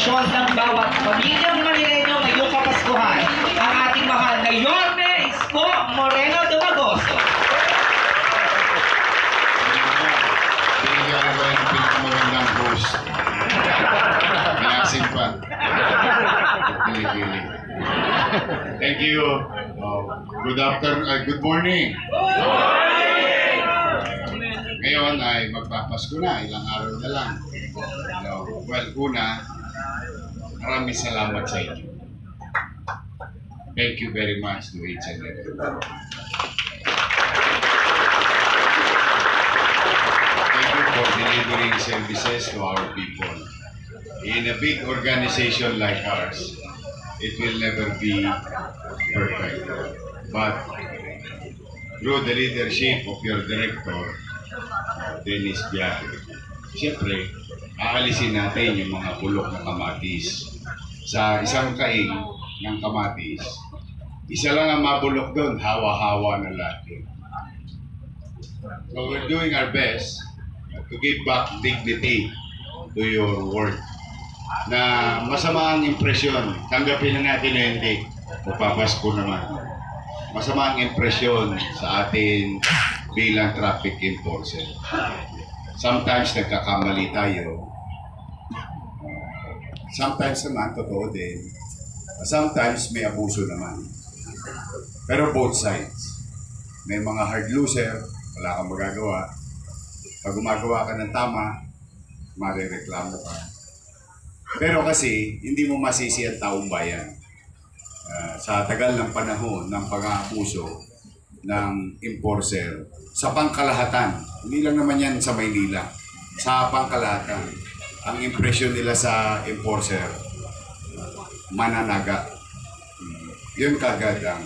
sitwasyon ng bawat pamilyang Manileño ngayong Kapaskuhan. Ang ating mahal na Yorme Isko Moreno Dumagoso. Hindi ako yung pinakamagandang host. May pa. Pili-pili. Thank you. Good afternoon. Good morning. Ngayon ay magpapasko na. Ilang araw na lang. Well, una, maraming salamat sa inyo. Thank you very much to each and every one. Thank you for delivering services to our people. In a big organization like ours, it will never be perfect. But through the leadership of your director, Dennis Biag, siyempre, aalisin natin yung mga bulok na kamatis. Sa isang kaing ng kamatis, isa lang ang mabulok doon, hawa-hawa na lahat yun. So we're doing our best to give back dignity to your work. Na masama ang impresyon, tanggapin na natin na hindi, mapapasko naman. Masama ang impresyon sa atin bilang traffic enforcer. Sometimes nagkakamali tayo. Sometimes naman, totoo din. Sometimes may abuso naman. Pero both sides. May mga hard loser, wala kang magagawa. Pag gumagawa ka ng tama, marireklamo ka. Pero kasi, hindi mo masisi ang taong bayan. Sa tagal ng panahon ng pag-aabuso ng enforcer sa pangkalahatan, hindi lang naman yan sa Maynila, sa pangkalahatan, ang impresyon nila sa enforcer, mananaga. Yun kagad ang...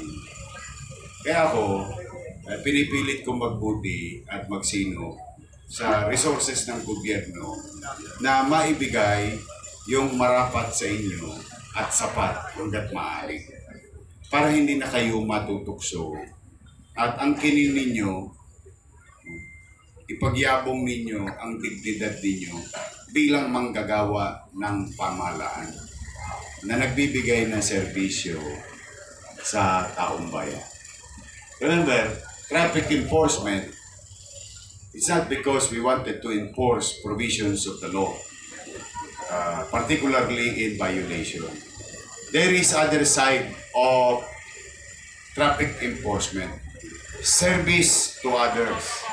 Kaya ako, pinipilit kong magbuti at magsino sa resources ng gobyerno na maibigay yung marapat sa inyo at sapat hanggat maaari para hindi na kayo matutukso at ang kinin ninyo, ipagyabong ninyo ang dignidad ninyo bilang manggagawa ng pamahalaan na nagbibigay ng serbisyo sa taong bayan. Remember, traffic enforcement is not because we wanted to enforce provisions of the law, particularly in violation. There is other side of traffic enforcement, service to others.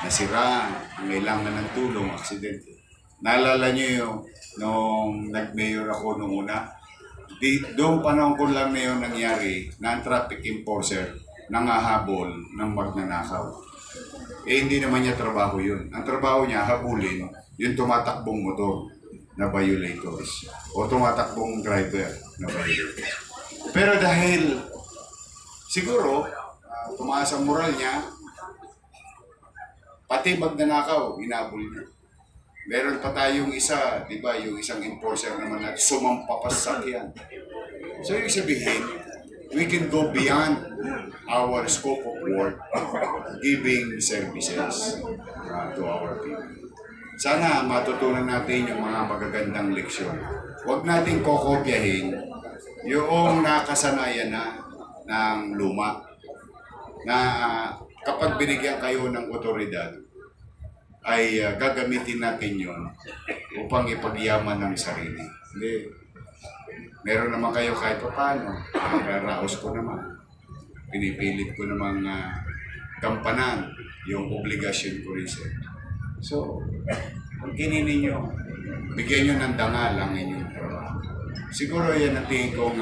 Nasira, kailangan ng tulong, aksidente. Naalala niyo yung nung nag-mayor ako nung una, doong panahon ko lang na yun nangyari na ang traffic enforcer nangahabol ng magnanakaw. Hindi naman niya trabaho yun. Ang trabaho niya, habulin yung tumatakbong motor na violators o tumatakbong driver na violators. Pero dahil siguro tumaas ang moral niya, pati magnanakaw, inabol niya. Meron pa tayong isa, di ba, yung isang enforcer naman na sumampapas sa sakyan. So yung sabihin, we can go beyond our scope of work giving services to our people. Sana matutunan natin yung mga magagandang leksyon. Huwag natin kokopyahin yung nakasanayan na ng luma na kapag binigyan kayo ng otoridad ay gagamitin natin yon upang ipagyaman ng sarili. Hindi. Meron naman kayo kahit pa paano. Raraos ko naman. Pinipilit ko namang gampanan yung obligasyon ko rin. So, kung kininin nyo, bigyan nyo ng dangal ang inyong trabaho. Siguro yan ang tingin ko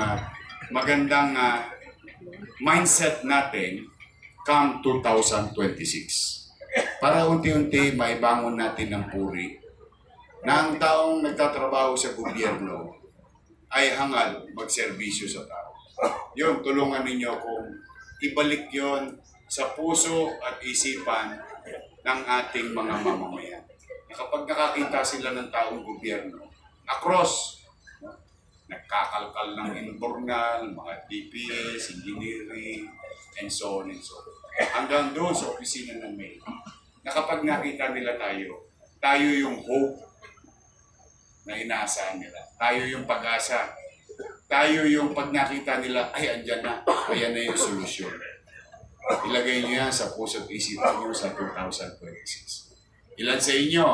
magandang mindset natin come 2026. Para unti-unti maibangon natin ng puri na ang taong nagtatrabaho sa gobyerno ay hangad magserbisyo sa tao. Yun, tulungan ninyo kung ibalik yon sa puso at isipan ng ating mga mamamayan. Kapag nakakita sila ng taong gobyerno, across, nagkakalkal ng informal, mga DPS, engineering, and so on and so on. Hanggang doon sa opisina ng mayor, na kapag nakita nila tayo yung hope na inaasahan nila. Tayo yung pag-asa. Tayo yung pag nakita nila, ay, andyan na. Ayan na yung solusyon. Ilagay niyo yan sa puso't isipan niyo sa 2026. Ilan sa inyo,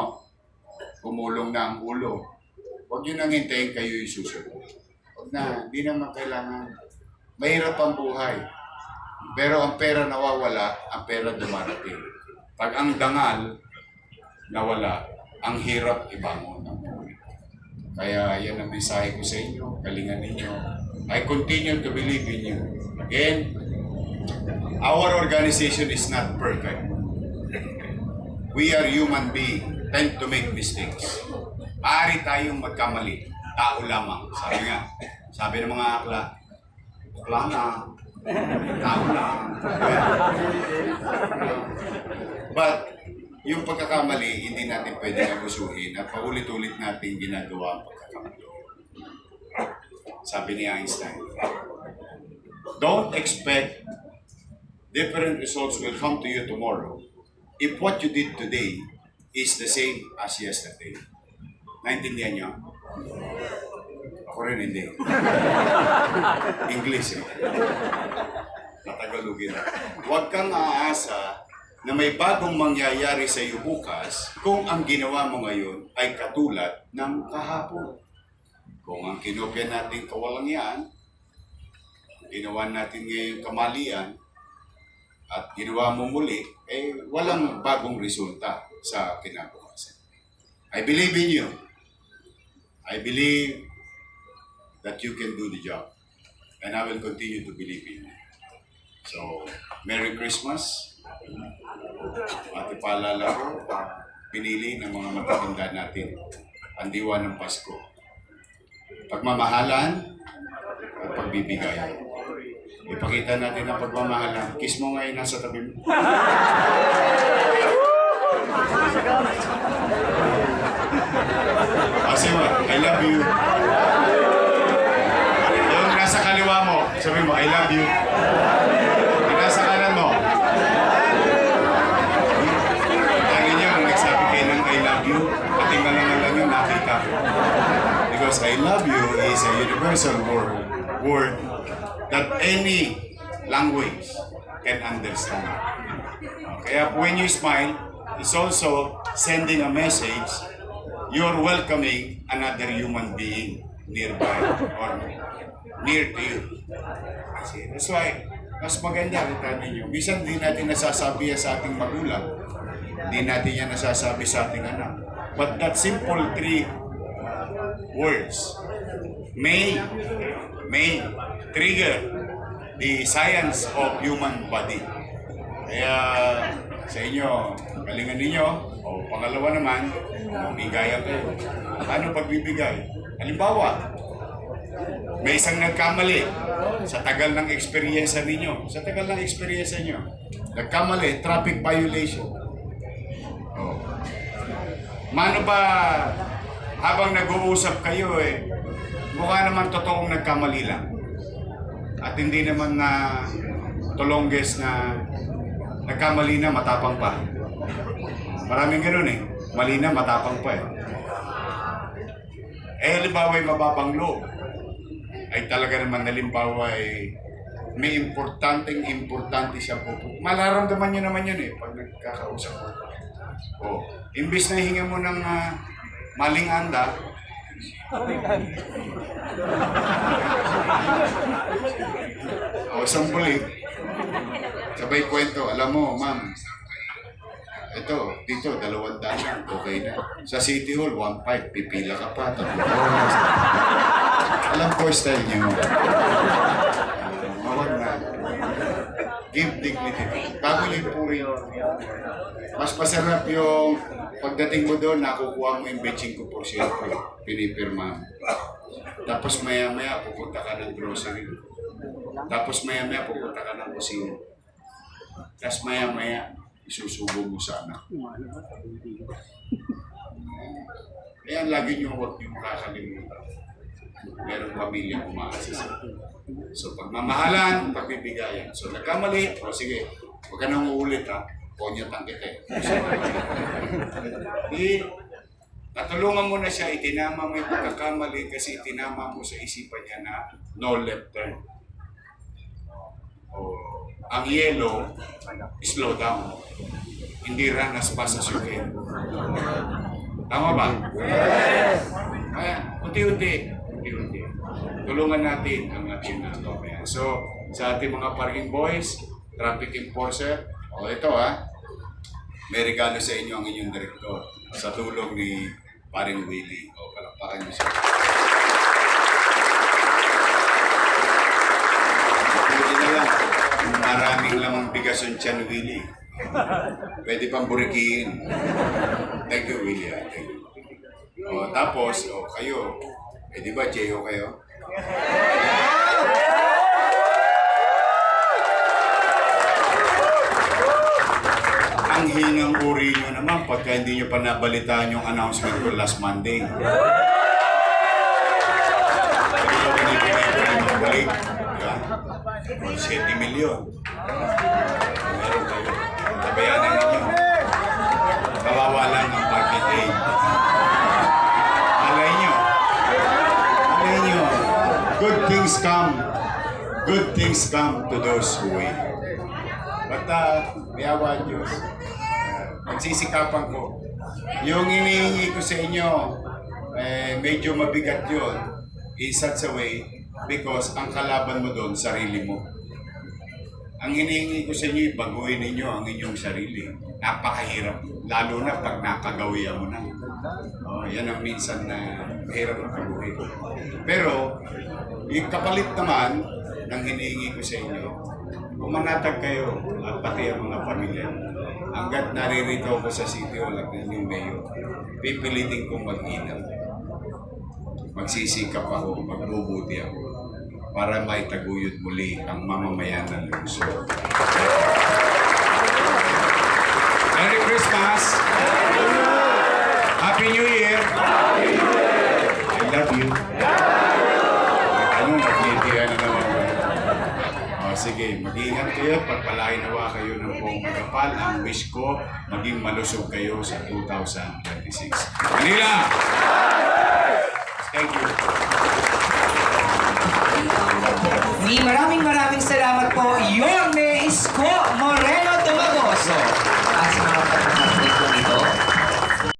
kumulong na ang ulo. Huwag niyo nang hintayin kayo yung susunod. Huwag na, hindi naman kailangan. Mahirap ang buhay. Pero ang pera nawawala, ang pera dumarating. Pag ang dangal nawala, ang hirap ibangon ang buhay. Kaya yan ang mensahe ko sa inyo, galingan ninyo. I continue to believe in you. Again, our organization is not perfect. We are human beings, tend to make mistakes. Maaari tayong magkamali, tao lamang. Sabi ng mga akla lang, tao lang. But, yung pagkakamali, hindi natin pwedeng abusuhin at paulit-ulit natin ginagawa ang pagkakamali. Sabi ni Einstein, don't expect different results will come to you tomorrow if what you did today is the same as yesterday. Naintindihan niyo? Ako rin hindi. English eh. Natagalogin. Huwag kang aasa na may bagong mangyayari sa iyo bukas kung ang ginawa mo ngayon ay katulad ng kahapon. Kung ang kinopya natin kawalangyaan, ginawa natin ngayon kamalian, at ginawa mo muli, eh walang bagong resulta sa kinabukasan. I believe in you. I believe that you can do the job. And I will continue to believe in you. So, Merry Christmas. At ipaalala ko, pinili ng mga matatanda natin ang diwa ng Pasko. Pagmamahalan at pagbibigay. Ipakita natin ang pagmamahalan. Kiss mo ngayon nasa tabi mo. Kasi I love you. Yung nasa kaliwa mo, sabi mo, I love you. Yung nasa kanan mo, tangin niyo, nagsabi kayo ng I love you, pati malang yung nakita ko. Because I love you is a universal word that any language can understand. Kaya when you smile, it's also sending a message you're welcoming another human being nearby or near to you. That's why, mas maganda kita ninyo. Minsan hindi natin nasasabi yan sa ating magulang. Hindi natin yan nasasabi sa ating anak. But that simple 3 words may trigger the science of human body. Kaya sa inyo, galingan ninyo. O pangalawa naman, bigayan kayo. Ano pagbibigay? Halimbawa, may isang nagkamali sa tagal ng experience ninyo. Sa tagal ng experience nyo, nagkamali, traffic violation. Oh. Mano ba, habang nag-uusap kayo mukha naman totoong nagkamali lang. At hindi naman na tulongges na nagkamali na matapang pa. Maraming ganoon mali na matapang pa halimbawa ay mababang loob. Ay talaga naman halimbawa may importante siya po. Malaramdaman niyo naman yun pag nagkakausap ko. Imbis na hinga mo ng maling anda, sampuli, sabay kwento, alam mo, ma'am, ito, dito, 200 lang, okay na. Sa City Hall, 1.5, pipila ka pa, 3 oras. Alam ko style niyo. Mawag na. Give dignity. Bago yung puri. Mas masarap yung pagdating mo doon, nakukuha mo yung 25%. Pinipirma. Tapos maya-maya, pupunta ka ng grocery. Tapos maya-maya, pupunta ka ng kusina. Tapos maya-maya, isusubo mo sa anak. Kaya lagi nyo huwag yung kakalimutan. Merong pamilya umaasa sa so pagmamahalan, pagbibigayan. So nagkamali, sige, huwag ka nang uulit Ponyat ang kita Natulungan mo na siya, itinama mo yung pagkakamali kasi itinama mo sa isipan niya na no left turn. O, ang yellow, slow down. Hindi run as fast as you can. Tama ba? Yes! Ayan, unti-unti. Tulungan natin ang ating mga. So, sa ating mga parking boys, traffic enforcer, ito may regalo sa inyo ang inyong direktor sa tulong ni Paring Willie. Palakpakan niyo siya. Pwede na lang. Maraming lamang bigas yung tiyan, Willie. Pwede pang burikiin. Thank you, Willie. Thank you. Tapos, kayo. Di ba, J.O. kayo? Ang hinang uri nyo naman pagka hindi nyo pa nabalitaan yung announcement ko last Monday. Hindi ko binibigay ng balik. 7 million. Meron kayo. Tabayanan ninyo. Kawawa lang ang parking aid. Alay nyo. Good things come to those who wait. But, biyawa Diyos. Nagsisikapan ko. Yung inihingi ko sa inyo, medyo mabigat yun. In such a way, because ang kalaban mo doon, sarili mo. Ang hinihingi ko sa inyo, baguhin ninyo ang inyong sarili. Napakahirap. Lalo na pag nakagawian mo na. Yan ang minsan na mahirap ang kabuhay. Pero, yung kapalit naman ng hinihingi ko sa inyo, pumanatag kayo at pati ang mga pamilya. Hanggat naririto ako sa City Hall at yung mayor, pipilitin kong mag-inam. Magsisikap ako, magbubuti ako para maitaguyod muli ang mamamayan ng lungsod. Merry Christmas! Happy New Year! I love you! Anong nag-iitihan na naman? Sige, mag-iingat kayo, pagpalain nawa kayo ng buong magapal. Ang wish ko, maging malusog kayo sa 2026. Manila! Thank you. Maraming salamat po.